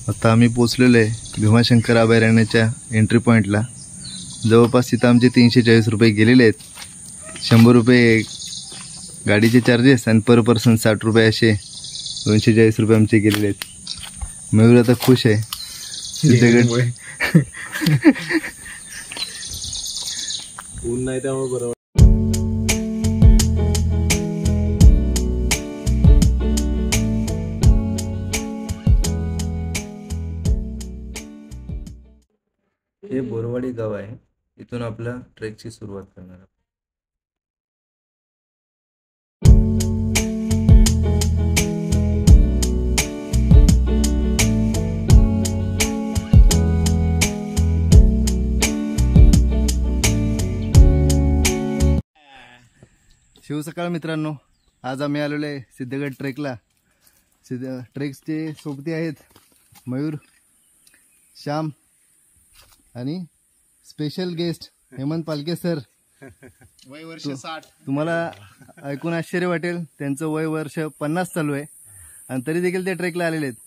आता आम्ही पोचलेलो आहे भीमाशंकर अभयारण्याच्या एंट्री पॉईंटला। जवळपास तिथं आमचे 340 रुपये गेलेले आहेत। 100 रुपये गाडीचे चार्जेस आणि पर पर्सन 60 रुपये असे 240 रुपये आमचे गेलेले आहेत। मयूर आता खुश आहे। ऊन नाही त्यामुळे बरोबर। हे बोरवाडी गाव आहे। इथून आपल्या ट्रेकची सुरुवात करणार आहोत। शिव सकाळ मित्रांनो, आज आम्ही आलेलो आहे सिद्धगड ट्रेकला। ट्रेकचे सोबती आहेत मयूर, श्याम आणि स्पेशल गेस्ट हेमंत पालके सर। वय वर्ष 60। तुम्हाला ऐकून आश्चर्य वाटेल, त्यांचं वय वर्ष 50 चालू आहे आणि तरी देखील ते ट्रेकला आलेले आहेत।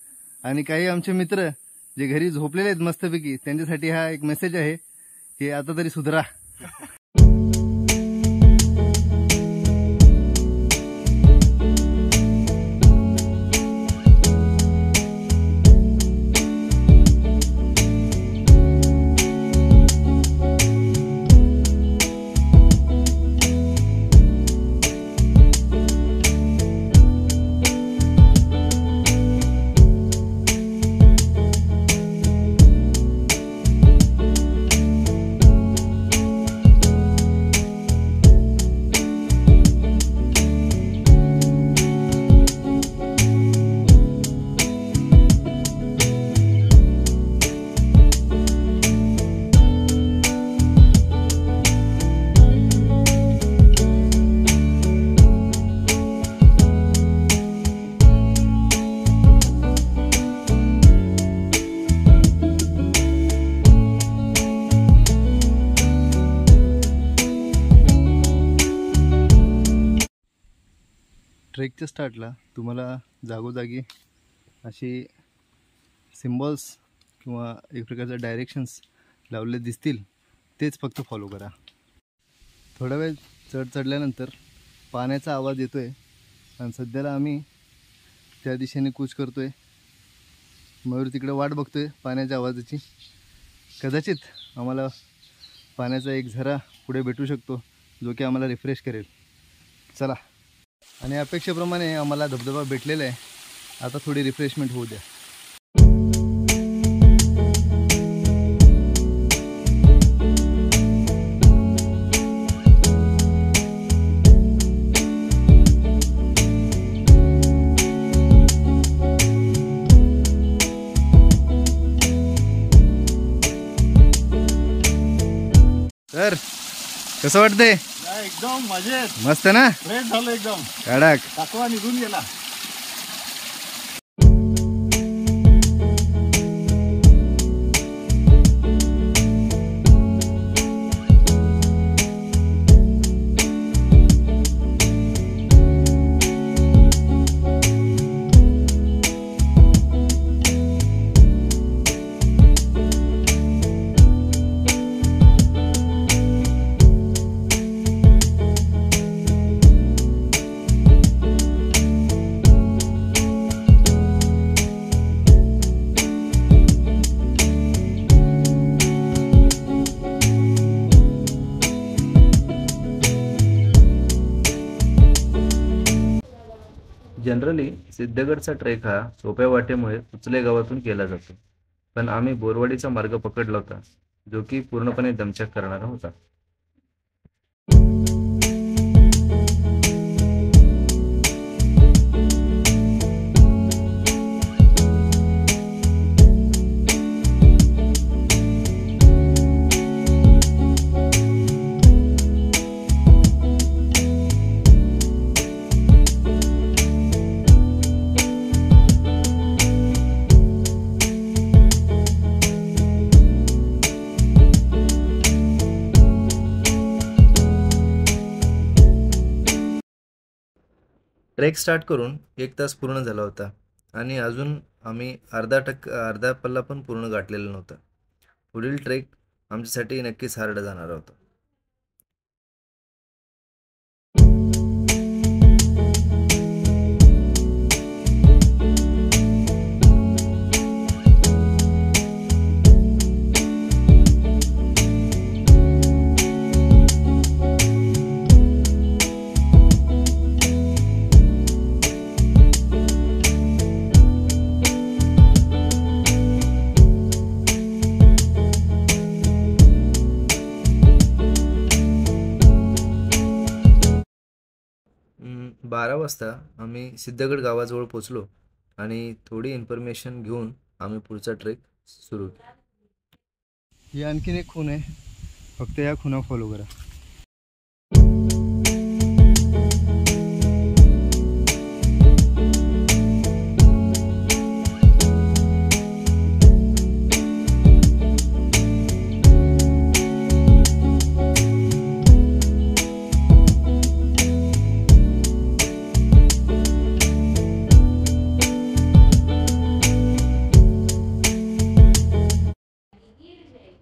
आणि काही आमचे मित्र जे घरी झोपलेले आहेत मस्तपैकी, त्यांच्यासाठी हा एक मेसेज आहे की आता तरी सुधरा। ट्रेकच्या स्टार्टला तुम्हाला जागोजागी अशी सिम्बॉल्स किंवा एक प्रकारचे डायरेक्शन्स लावले दिसतील, तेच फक्त फॉलो करा। थोडा वेळ चढल्यानंतर पाण्याचा आवाज येतोय आणि सध्याला आम्ही त्या दिशेने कूच करतोय। मयूर तिकडे वाट बघतोय पाण्याच्या आवाजाची। कदाचित आम्हाला पाण्याचा एक झरा पुढे भेटू शकतो, जो की आम्हाला रिफ्रेश करेल। चला, आणि अपेक्षेप्रमाणे आम्हाला धबधबा भेटलेला आहे। आता थोडी रिफ्रेशमेंट होऊ द्या। तर कसं वाटतंय? एकदम मजेत, मस्त ना? फ्रेश झालं एकदम, कडक। टाकवा निघून गेला। जनरली सिद्धगडचा ट्रेक हा सोप्या वाटेमुळे उचले गावातून केला जातो, पण आम्ही बोरवाडीचा मार्ग पकडला होता, जो की पूर्णपणे दमछाक करणारा होता। ट्रेक स्टार्ट करून 1 तास पूर्ण झाला होता आणि अजून आम्ही अर्धा पल्ला पण पूर्ण गाठलेला नव्हता. पुढील ट्रेक आमच्यासाठी नक्कीच हार्ड जाणार होता. अं, 12 वाजता आम्ही सिद्धगड गावाजवळ पोचलो आणि थोडी इन्फॉर्मेशन घेऊन आम्ही पुढचा ट्रेक सुरू केला. ही आणखीन एक खूण आहे, फक्त या खुणा फॉलो करा.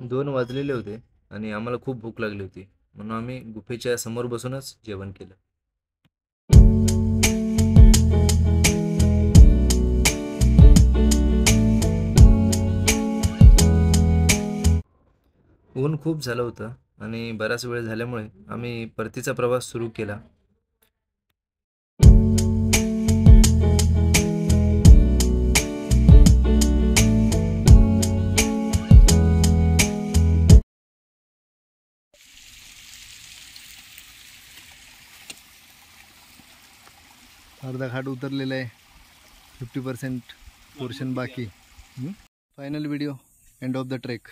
दोन वाजलेले होते आणि आम्हाला खूप भूक लागली होती, म्हणून आम्ही गुफेच्या समोर बसूनच जेवण केलं. ऊन खूप झालं होतं आणि बराच वेळ झाल्यामुळे आम्ही परतीचा प्रवास सुरू केला. अर्धा घाट उतरलेला आहे, 50% पोर्शन बाकी. Final video, end of the trek.